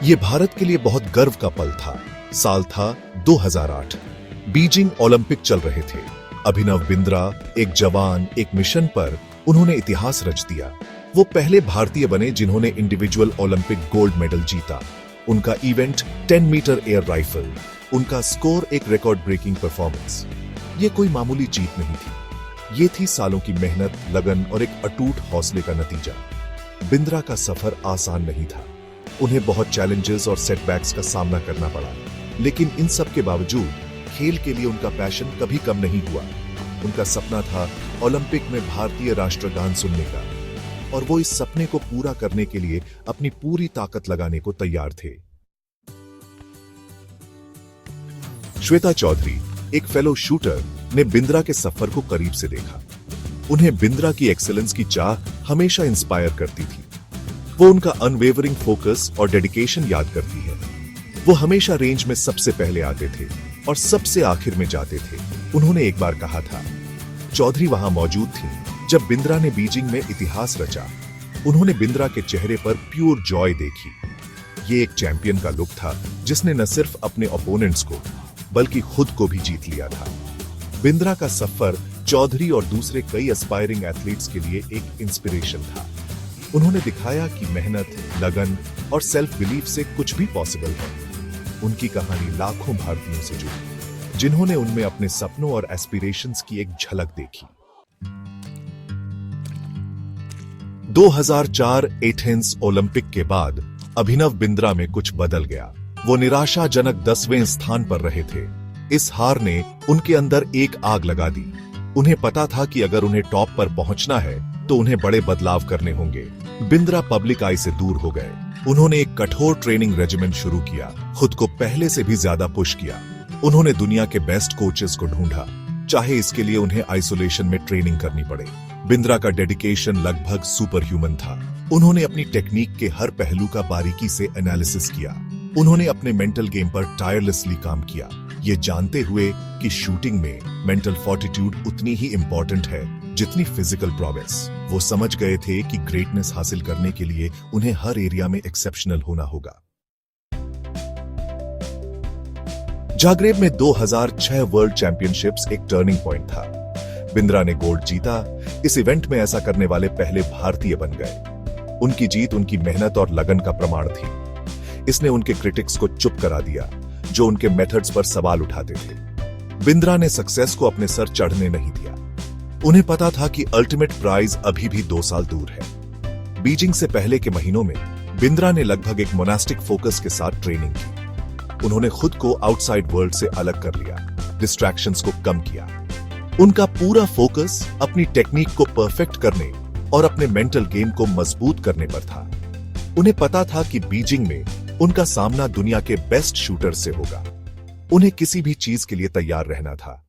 ये भारत के लिए बहुत गर्व का पल था। साल था 2008। बीजिंग ओलंपिक चल रहे थे। अभिनव बिंद्रा एक जवान, एक मिशन पर उन्होंने इतिहास रच दिया। वो पहले भारतीय बने जिन्होंने इंडिविजुअल ओलंपिक गोल्ड मेडल जीता। उनका इवेंट 10 मीटर एयर राइफल, उनका स्कोर एक रिकॉर्ड ब्रेकिंग परफॉर्मेंस। ये कोई मामूली जीत नहीं थी, ये थी सालों की मेहनत, लगन और एक अटूट हौसले का नतीजा। बिंद्रा का सफर आसान नहीं था। उन्हें बहुत चैलेंजेस और सेटबैक्स का सामना करना पड़ा, लेकिन इन सब के बावजूद खेल के लिए उनका पैशन कभी कम नहीं हुआ। उनका सपना था ओलंपिक में भारतीय राष्ट्रगान सुनने का, और वो इस सपने को पूरा करने के लिए अपनी पूरी ताकत लगाने को तैयार थे। श्वेता चौधरी, एक फेलो शूटर, ने बिंद्रा के सफर को करीब से देखा। उन्हें बिंद्रा की एक्सेलेंस की चाह हमेशा इंस्पायर करती थी। वो उनका अनवेवरिंग फोकस और डेडिकेशन याद करती है। वो हमेशा रेंज में सबसे पहले आते थे और सबसे आखिर में जाते थे। उन्होंने एक बार कहा था, चौधरी वहां मौजूद थी जब बिंद्रा ने बीजिंग में इतिहास रचा। उन्होंने बिंद्रा के चेहरे पर प्योर जॉय देखी। ये एक चैंपियन का लुक था जिसने न सिर्फ अपने ओपोनेंट्स को बल्कि खुद को भी जीत लिया था। बिंद्रा का सफर चौधरी और दूसरे कई एस्पायरिंग एथलीट्स के लिए एक इंस्पिरेशन था। उन्होंने दिखाया कि मेहनत, लगन और सेल्फ बिलीफ से कुछ भी पॉसिबल है। उनकी कहानी लाखों भारतीयों से जुड़ी, जिन्होंने उनमें अपने सपनों और एस्पिरेशंस की एक झलक देखी। 2004 एथेंस ओलंपिक के बाद अभिनव बिंद्रा में कुछ बदल गया। वो निराशाजनक 10वें स्थान पर रहे थे। इस हार ने उनके अंदर एक आग लगा दी। उन्हें पता था कि अगर उन्हें टॉप पर पहुंचना है तो उन्हें बड़े बदलाव करने होंगे। बिंद्रा पब्लिक आई से दूर हो गए। उन्होंने एक कठोर ट्रेनिंग रेजिमेन शुरू किया, खुद को पहले से भी ज्यादा पुश किया। उन्होंने दुनिया के बेस्ट कोचेस को ढूंढा, चाहे इसके लिए उन्हें आइसोलेशन में ट्रेनिंग करनी पड़े। बिंद्रा का डेडिकेशन लगभग सुपर ह्यूमन था। उन्होंने अपनी टेक्निक के हर पहलू का बारीकी से एनालिसिस किया। उन्होंने अपने मेंटल गेम पर टायरलेसली काम किया, ये जानते हुए कि शूटिंग में मेंटल फोर्टिट्यूड उतनी ही इंपॉर्टेंट है जितनी फिजिकल प्रोग्रेस। वो समझ गए थे कि ग्रेटनेस हासिल करने के लिए उन्हें हर एरिया में एक्सेप्शनल होना होगा। जाग्रेब में 2006 वर्ल्ड चैंपियनशिप्स एक टर्निंग पॉइंट था। बिंद्रा ने गोल्ड जीता। इस इवेंट में ऐसा करने वाले पहले भारतीय बन गए। उनकी जीत उनकी मेहनत और लगन का प्रमाण थी। इसने उनके क्रिटिक्स को चुप करा दिया, जो उनके मेथड्स पर सवाल उठाते थे। बिंद्रा ने सक्सेस को अपने सर चढ़ने नहीं दिया। उन्हें पता था कि अल्टीमेट प्राइज अभी भी 2 साल दूर है। बीजिंग से पहले के महीनों में बिंद्रा ने लगभग एक मोनास्टिक फोकस के साथ ट्रेनिंग की। उन्होंने खुद को आउटसाइड वर्ल्ड से अलग कर लिया, डिस्ट्रैक्शंस को कम किया। उनका पूरा फोकस अपनी टेक्निक को परफेक्ट करने और अपने मेंटल गेम को मजबूत करने पर था। उन्हें पता था कि बीजिंग में उनका सामना दुनिया के बेस्ट शूटर से होगा। उन्हें किसी भी चीज के लिए तैयार रहना था।